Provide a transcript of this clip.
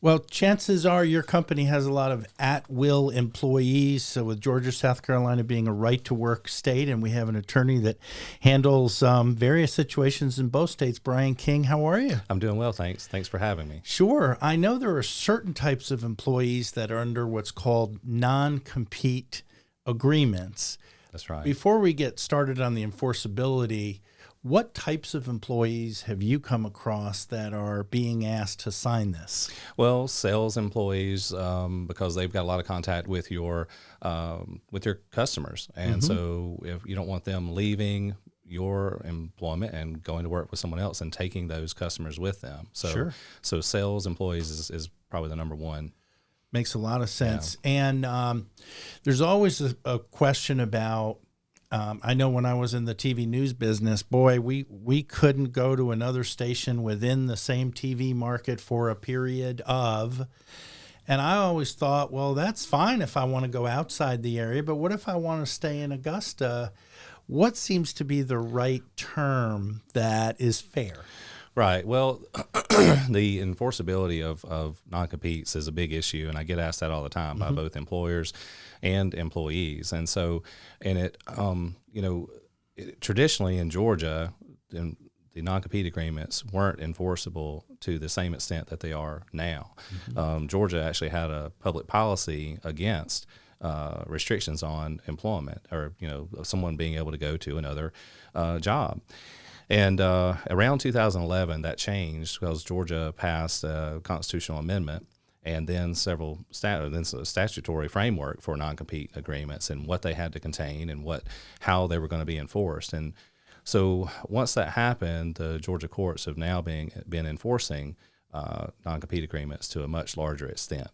Well, chances are your company has a lot of at-will employees. So with Georgia, South Carolina being a right-to-work state, and we have an attorney that handles various situations in both states. Brian King, how are you? I'm doing well, thanks. Thanks for having me. Sure. I know there are certain types of employees that are under what's called non-compete agreements. That's right. Before we get started on the enforceability, what types of employees have you come across that are being asked to sign this? Well, sales employees, because they've got a lot of contact with your customers, and so if you don't want them leaving your employment and going to work with someone else and taking those customers with them. So, Sure. So sales employees is probably the number one. Makes a lot of sense. Yeah. And there's always a question about, I know when I was in the TV news business, boy, we couldn't go to another station within the same TV market for a period of, and I always thought, well, that's fine if I want to go outside the area, but what if I want to stay in Augusta? What seems to be the right term that is fair? Right. Well, the enforceability of non-competes is a big issue, and I get asked that all the time by both employers and employees. And so, traditionally in Georgia, the non-compete agreements weren't enforceable to the same extent that they are now. Georgia actually had a public policy against restrictions on employment, or someone being able to go to another job. And around 2011, that changed because Georgia passed a constitutional amendment, and then several statutory framework for non-compete agreements and what they had to contain and how they were going to be enforced. And so once that happened, the Georgia courts have now been enforcing non-compete agreements to a much larger extent.